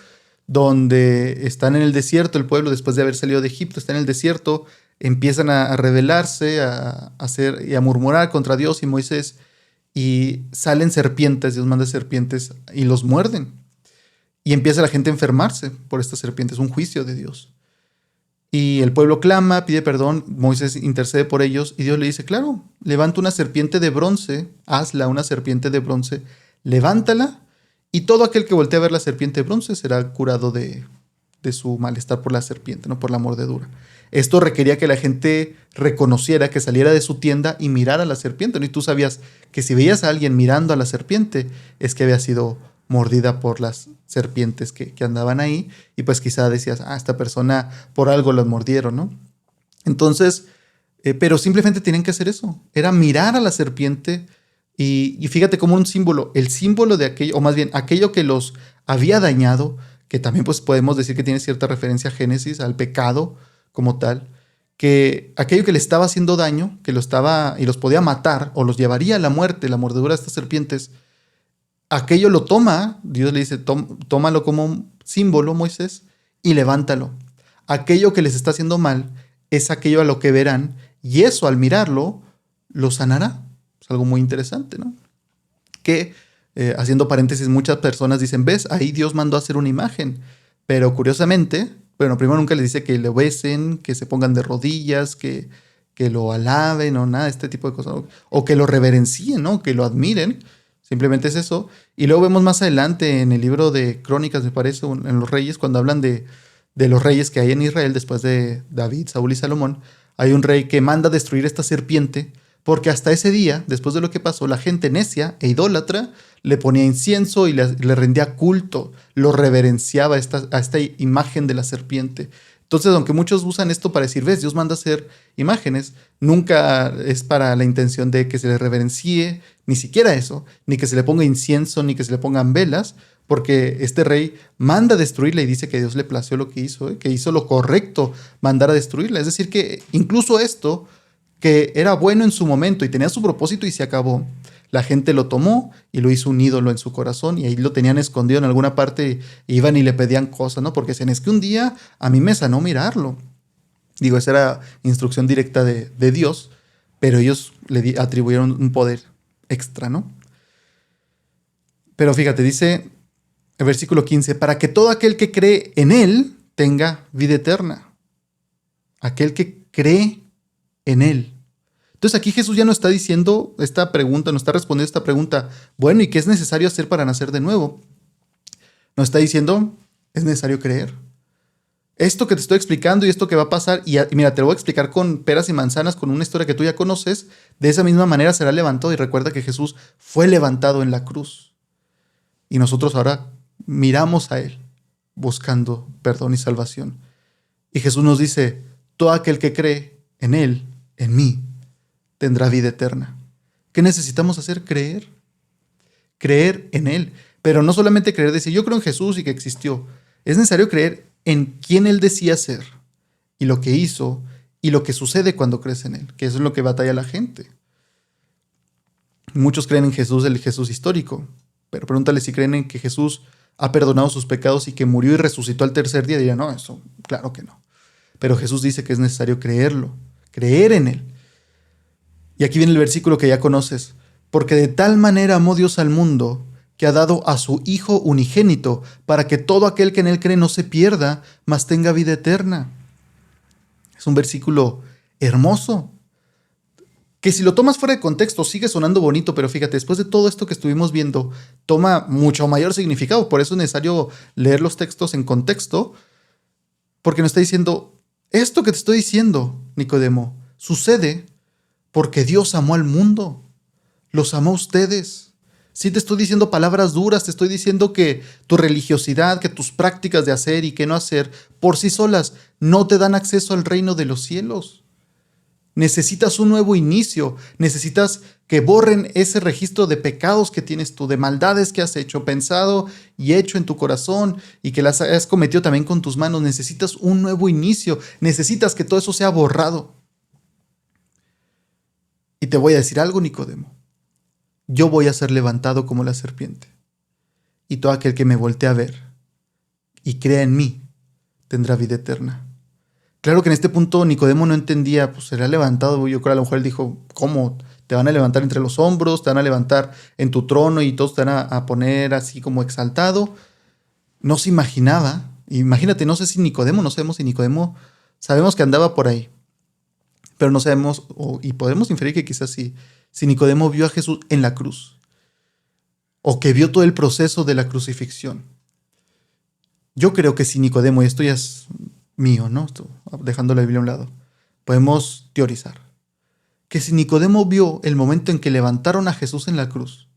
donde están en el desierto, el pueblo después de haber salido de Egipto, está en el desierto, empiezan a rebelarse, a hacer y a murmurar contra Dios y Moisés, y salen serpientes, Dios manda serpientes y los muerden. Y empieza la gente a enfermarse por estas serpientes, un juicio de Dios. Y el pueblo clama, pide perdón, Moisés intercede por ellos y Dios le dice, claro, levanta una serpiente de bronce, hazla una serpiente de bronce, levántala y todo aquel que voltee a ver la serpiente de bronce será curado de su malestar por la serpiente, no por la mordedura. Esto requería que la gente reconociera, que saliera de su tienda y mirara a la serpiente, ¿no? Y tú sabías que si veías a alguien mirando a la serpiente es que había sido mordida por las serpientes que andaban ahí, y pues quizá decías, esta persona por algo las mordieron, ¿no? Entonces, pero simplemente tienen que hacer eso, era mirar a la serpiente y fíjate como un símbolo, el símbolo de aquello, o más bien aquello que los había dañado, que también pues podemos decir que tiene cierta referencia a Génesis, al pecado como tal, que aquello que le estaba haciendo daño, que lo estaba y los podía matar o los llevaría a la muerte, la mordedura de estas serpientes, aquello lo toma, Dios le dice, tómalo como un símbolo, Moisés, y levántalo. Aquello que les está haciendo mal es aquello a lo que verán, y eso al mirarlo, lo sanará. Es algo muy interesante, ¿no? Que, haciendo paréntesis, muchas personas dicen, ¿ves? Ahí Dios mandó a hacer una imagen. Pero curiosamente, bueno, primero nunca les dice que le besen, que se pongan de rodillas, que lo alaben o nada, este tipo de cosas. O que lo reverencien, ¿no? Que lo admiren. Simplemente es eso. Y luego vemos más adelante en el libro de Crónicas, me parece, en los Reyes, cuando hablan de los reyes que hay en Israel después de David, Saúl y Salomón, hay un rey que manda destruir esta serpiente porque hasta ese día, después de lo que pasó, la gente necia e idólatra le ponía incienso y le rendía culto, lo reverenciaba a esta imagen de la serpiente. Entonces, aunque muchos usan esto para decir, ves, Dios manda hacer imágenes, nunca es para la intención de que se le reverencie, ni siquiera eso, ni que se le ponga incienso, ni que se le pongan velas, porque este rey manda a destruirla y dice que Dios le plació lo que hizo, que hizo lo correcto, mandar a destruirla. Es decir, que incluso esto, que era bueno en su momento y tenía su propósito y se acabó, la gente lo tomó y lo hizo un ídolo en su corazón y ahí lo tenían escondido en alguna parte e iban y le pedían cosas, ¿no? Porque decían, es que un día a mí me sanó mirarlo. Digo, esa era instrucción directa de Dios, pero ellos le atribuyeron un poder extra, ¿no? Pero fíjate, dice el versículo 15, para que todo aquel que cree en Él tenga vida eterna. Aquel que cree en Él. Entonces aquí Jesús ya no está diciendo esta pregunta, no está respondiendo esta pregunta, bueno, ¿y qué es necesario hacer para nacer de nuevo? No está diciendo, es necesario creer. Esto que te estoy explicando y esto que va a pasar, y mira, te lo voy a explicar con peras y manzanas, con una historia que tú ya conoces, de esa misma manera será levantado. Y recuerda que Jesús fue levantado en la cruz. Y nosotros ahora miramos a Él, buscando perdón y salvación. Y Jesús nos dice, todo aquel que cree en Él, en mí, tendrá vida eterna. ¿Qué necesitamos hacer? Creer. Creer en Él. Pero no solamente creer, decir, yo creo en Jesús y que existió. Es necesario creer en quién Él decía ser y lo que hizo y lo que sucede cuando crees en Él, que eso es lo que batalla la gente. Muchos creen en Jesús, el Jesús histórico, pero pregúntale si creen en que Jesús ha perdonado sus pecados y que murió y resucitó al tercer día. Dirían, no, eso, claro que no. Pero Jesús dice que es necesario creerlo, creer en Él. Y aquí viene el versículo que ya conoces. Porque de tal manera amó Dios al mundo, que ha dado a su Hijo unigénito, para que todo aquel que en Él cree no se pierda, mas tenga vida eterna. Es un versículo hermoso, que si lo tomas fuera de contexto sigue sonando bonito, pero fíjate, después de todo esto que estuvimos viendo, toma mucho mayor significado. Por eso es necesario leer los textos en contexto, porque nos está diciendo, esto que te estoy diciendo, Nicodemo, sucede porque Dios amó al mundo, los amó a ustedes. Sí te estoy diciendo palabras duras, te estoy diciendo que tu religiosidad, que tus prácticas de hacer y que no hacer por sí solas no te dan acceso al reino de los cielos. Necesitas un nuevo inicio, necesitas que borren ese registro de pecados que tienes tú, de maldades que has hecho, pensado y hecho en tu corazón y que las has cometido también con tus manos. Necesitas un nuevo inicio, necesitas que todo eso sea borrado. Y te voy a decir algo, Nicodemo. Yo voy a ser levantado como la serpiente. Y todo aquel que me voltee a ver y crea en mí tendrá vida eterna. Claro que en este punto Nicodemo no entendía, pues será levantado. Yo creo a lo mejor él dijo, ¿cómo? Te van a levantar entre los hombros, te van a levantar en tu trono y todos te van a poner así como exaltado. No se imaginaba. Imagínate, no sé si Nicodemo, no sabemos si Nicodemo, sabemos que andaba por ahí, pero no sabemos, y podemos inferir que quizás sí, si Nicodemo vio a Jesús en la cruz, o que vio todo el proceso de la crucifixión. Yo creo que si Nicodemo, y esto ya es mío, ¿no? Dejando la Biblia a un lado, podemos teorizar que si Nicodemo vio el momento en que levantaron a Jesús en la cruz,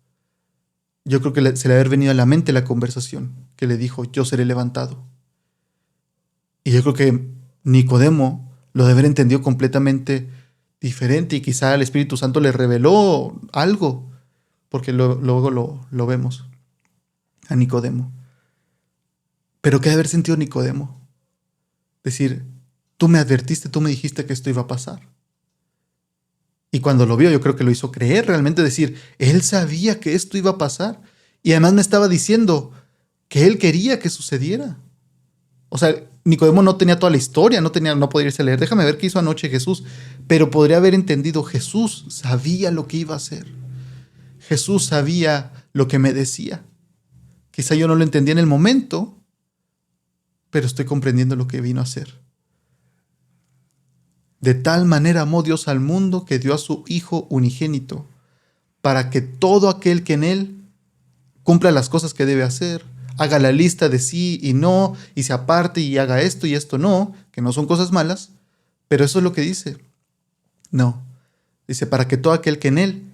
yo creo que se le haber venido a la mente la conversación que le dijo, yo seré levantado. Y yo creo que Nicodemo lo debe haber entendido completamente diferente y quizá el Espíritu Santo le reveló algo, porque luego lo vemos a Nicodemo. Pero ¿qué debe haber sentido Nicodemo? Decir, tú me advertiste, tú me dijiste que esto iba a pasar. Y cuando lo vio, yo creo que lo hizo creer, realmente decir, él sabía que esto iba a pasar. Y además me estaba diciendo que él quería que sucediera. O sea, Nicodemo no tenía toda la historia, no podía irse a leer. Déjame ver qué hizo anoche Jesús. Pero podría haber entendido, Jesús sabía lo que iba a hacer. Jesús sabía lo que me decía. Quizá yo no lo entendía en el momento, pero estoy comprendiendo lo que vino a hacer. De tal manera amó Dios al mundo que dio a su Hijo unigénito, para que todo aquel que en él cumpla las cosas que debe hacer, haga la lista de sí y no, y se aparte y haga esto y esto no, que no son cosas malas, pero eso es lo que dice. No, dice, para que todo aquel que en él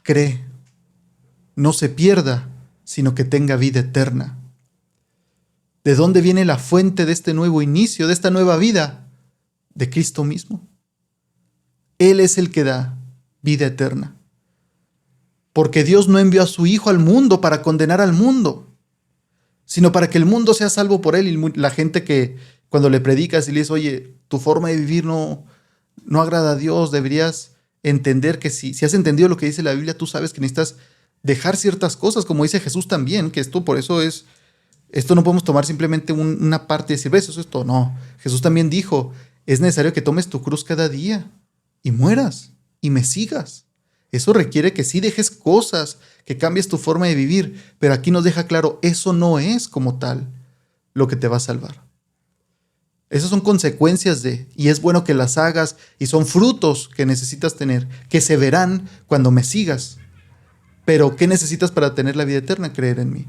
cree no se pierda, sino que tenga vida eterna. ¿De dónde viene la fuente de este nuevo inicio, de esta nueva vida? De Cristo mismo. Él es el que da vida eterna. Porque Dios no envió a su Hijo al mundo para condenar al mundo, sino para que el mundo sea salvo por él. Y la gente que cuando le predicas y le dices, oye, tu forma de vivir no agrada a Dios, deberías entender que si has entendido lo que dice la Biblia, tú sabes que necesitas dejar ciertas cosas, como dice Jesús también, que esto por eso es, esto no podemos tomar simplemente una parte y decir, ves, eso es todo. No, Jesús también dijo, es necesario que tomes tu cruz cada día y mueras y me sigas. Eso requiere que sí dejes cosas, que cambies tu forma de vivir, pero aquí nos deja claro, eso no es como tal lo que te va a salvar. Esas son consecuencias y es bueno que las hagas, y son frutos que necesitas tener, que se verán cuando me sigas. Pero, ¿qué necesitas para tener la vida eterna? Creer en mí.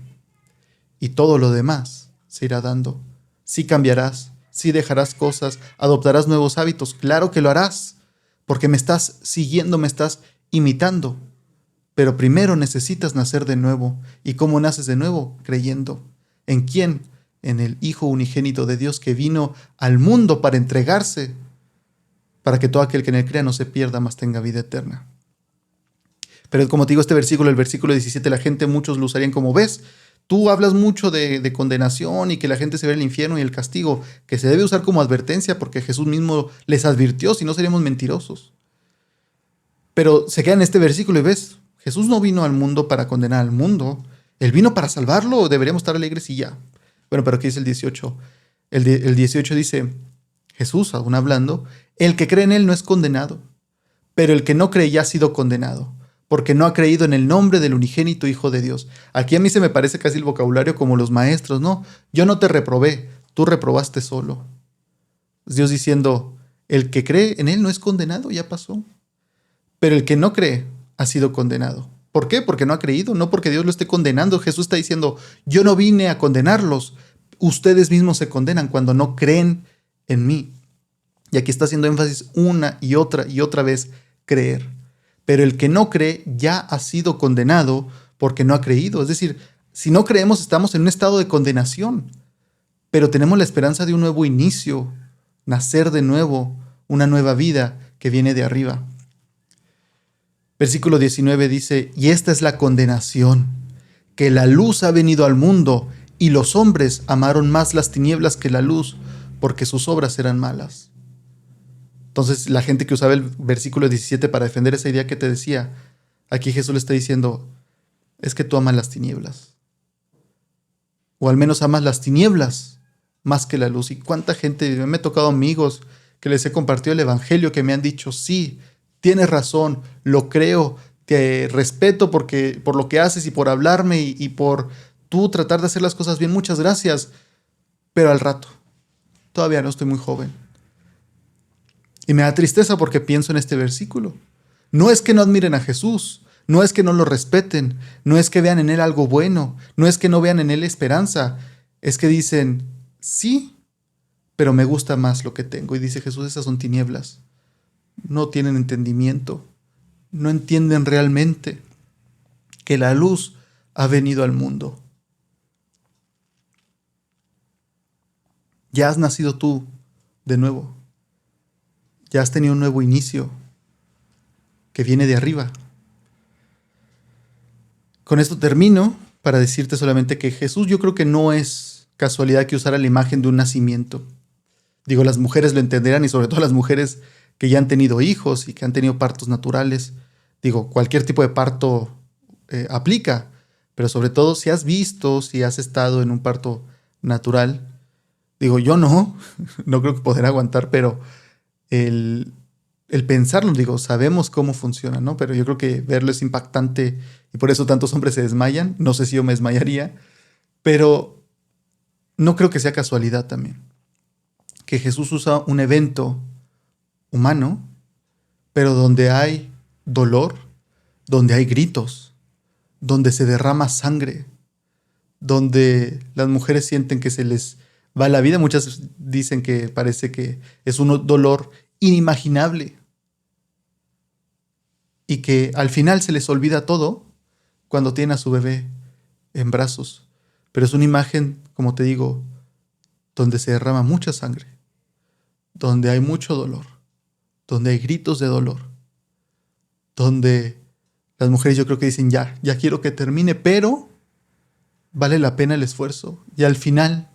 Y todo lo demás se irá dando. Sí cambiarás, sí dejarás cosas, adoptarás nuevos hábitos, claro que lo harás, porque me estás siguiendo, me estás imitando. Pero primero necesitas nacer de nuevo. ¿Y cómo naces de nuevo? Creyendo. ¿En quién? En el Hijo unigénito de Dios que vino al mundo para entregarse, para que todo aquel que en él crea no se pierda, mas tenga vida eterna. Pero como te digo, este versículo, el versículo 17, la gente, muchos lo usarían como, ves, tú hablas mucho de condenación y que la gente se ve el infierno y el castigo, que se debe usar como advertencia porque Jesús mismo les advirtió, si no seríamos mentirosos. Pero se queda en este versículo y ves, Jesús no vino al mundo para condenar al mundo, Él vino para salvarlo, deberíamos estar alegres y ya. Bueno, pero aquí dice el 18. El 18 dice, Jesús, aún hablando, el que cree en Él no es condenado, pero el que no cree ya ha sido condenado, porque no ha creído en el nombre del unigénito Hijo de Dios. Aquí a mí se me parece casi el vocabulario como los maestros, ¿no? Yo no te reprobé, tú reprobaste solo. Dios diciendo, el que cree en Él no es condenado, ya pasó. Pero el que no cree ha sido condenado. ¿Por qué? Porque no ha creído, no porque Dios lo esté condenando. Jesús está diciendo, yo no vine a condenarlos. Ustedes mismos se condenan cuando no creen en mí. Y aquí está haciendo énfasis una y otra vez, creer. Pero el que no cree ya ha sido condenado porque no ha creído. Es decir, si no creemos estamos en un estado de condenación. Pero tenemos la esperanza de un nuevo inicio, nacer de nuevo, una nueva vida que viene de arriba. Versículo 19 dice, y esta es la condenación, que la luz ha venido al mundo y los hombres amaron más las tinieblas que la luz, porque sus obras eran malas. Entonces la gente que usaba el versículo 17 para defender esa idea que te decía, aquí Jesús le está diciendo, es que tú amas las tinieblas. O al menos amas las tinieblas más que la luz. ¿Y cuánta gente, me ha tocado amigos que les he compartido el evangelio que me han dicho, sí, tienes razón, lo creo, te respeto por lo que haces y por hablarme y por tú tratar de hacer las cosas bien, muchas gracias, pero al rato, todavía no estoy muy joven. Y me da tristeza porque pienso en este versículo. No es que no admiren a Jesús, no es que no lo respeten, no es que vean en él algo bueno, no es que no vean en él esperanza, es que dicen, sí, pero me gusta más lo que tengo. Y dice Jesús, esas son tinieblas. No tienen entendimiento, no entienden realmente que la luz ha venido al mundo. Ya has nacido tú de nuevo, ya has tenido un nuevo inicio que viene de arriba. Con esto termino para decirte solamente que Jesús, yo creo que no es casualidad que usara la imagen de un nacimiento. Digo, las mujeres lo entenderán y sobre todo las mujeres que ya han tenido hijos y que han tenido partos naturales. Digo, cualquier tipo de parto aplica, pero sobre todo si has visto, si has estado en un parto natural. Digo, yo no creo que poder aguantar, pero el pensarlo, digo, sabemos cómo funciona, ¿no? Pero yo creo que verlo es impactante y por eso tantos hombres se desmayan. No sé si yo me desmayaría, pero no creo que sea casualidad también que Jesús usa un evento humano, pero donde hay dolor, donde hay gritos, donde se derrama sangre, donde las mujeres sienten que se les va la vida. Muchas dicen que parece que es un dolor inimaginable y que al final se les olvida todo cuando tienen a su bebé en brazos. Pero es una imagen, como te digo, donde se derrama mucha sangre, donde hay mucho dolor, donde hay gritos de dolor, donde las mujeres yo creo que dicen ya quiero que termine, pero vale la pena el esfuerzo y al final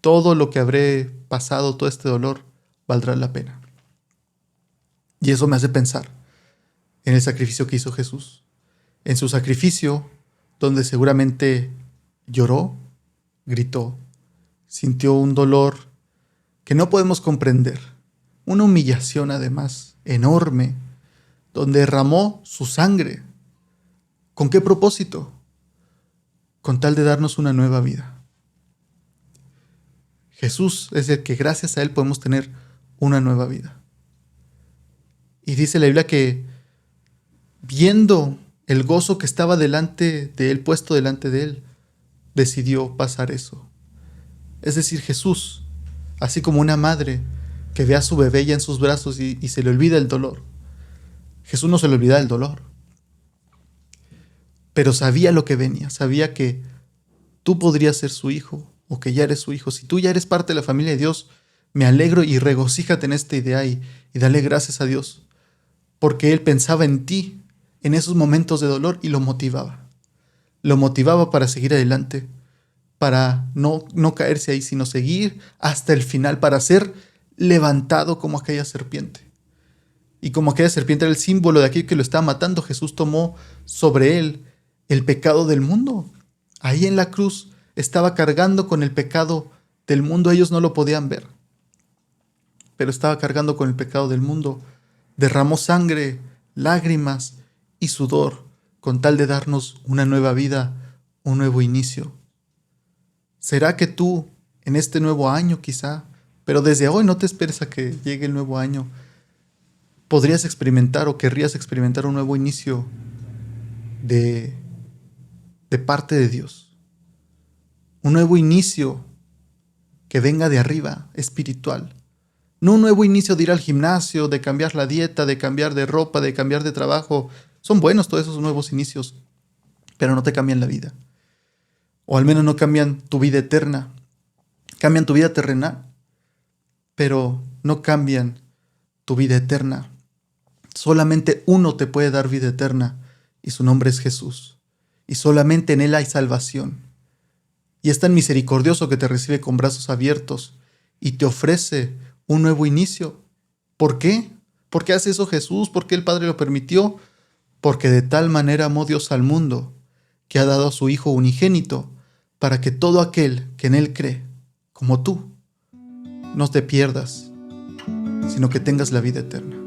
todo lo que habré pasado, todo este dolor, valdrá la pena. Y eso me hace pensar en el sacrificio que hizo Jesús, en su sacrificio donde seguramente lloró, gritó, sintió un dolor que no podemos comprender, una humillación además enorme, donde derramó su sangre. ¿Con qué propósito? Con tal de darnos una nueva vida. Jesús es el que gracias a él podemos tener una nueva vida. Y dice la Biblia que viendo el gozo que estaba delante de él, puesto delante de él, decidió pasar eso. Es decir, Jesús, así como una madre que ve a su bebé ya en sus brazos y se le olvida el dolor. Jesús no se le olvida el dolor, pero sabía lo que venía, sabía que tú podrías ser su hijo o que ya eres su hijo. Si tú ya eres parte de la familia de Dios, me alegro y regocíjate en esta idea y dale gracias a Dios, porque Él pensaba en ti en esos momentos de dolor y lo motivaba. Lo motivaba para seguir adelante, para no caerse ahí, sino seguir hasta el final, para ser levantado como aquella serpiente. Y como aquella serpiente era el símbolo de aquel que lo estaba matando, Jesús tomó sobre él el pecado del mundo. Ahí en la cruz estaba cargando con el pecado del mundo. Ellos no lo podían ver, pero estaba cargando con el pecado del mundo. Derramó sangre, lágrimas y sudor con tal de darnos una nueva vida, un nuevo inicio. ¿Será que tú, en este nuevo año quizá, pero desde hoy no te esperes a que llegue el nuevo año, podrías experimentar o querrías experimentar un nuevo inicio de parte de Dios. Un nuevo inicio que venga de arriba, espiritual. No un nuevo inicio de ir al gimnasio, de cambiar la dieta, de cambiar de ropa, de cambiar de trabajo. Son buenos todos esos nuevos inicios, pero no te cambian la vida. O al menos no cambian tu vida eterna. Cambian tu vida terrenal, pero no cambian tu vida eterna. Solamente uno te puede dar vida eterna y su nombre es Jesús. Y solamente en Él hay salvación. Y es tan misericordioso que te recibe con brazos abiertos y te ofrece un nuevo inicio. ¿Por qué? ¿Por qué hace eso Jesús? ¿Por qué el Padre lo permitió? Porque de tal manera amó Dios al mundo, que ha dado a su Hijo unigénito, para que todo aquel que en Él cree, como tú, no te pierdas, sino que tengas la vida eterna.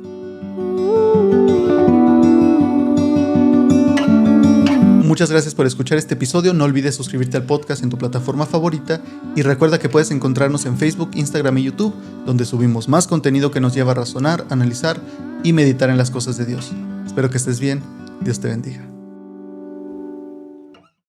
Muchas gracias por escuchar este episodio. No olvides suscribirte al podcast en tu plataforma favorita y recuerda que puedes encontrarnos en Facebook, Instagram y YouTube, donde subimos más contenido que nos lleva a razonar, analizar y meditar en las cosas de Dios. Espero que estés bien. Dios te bendiga.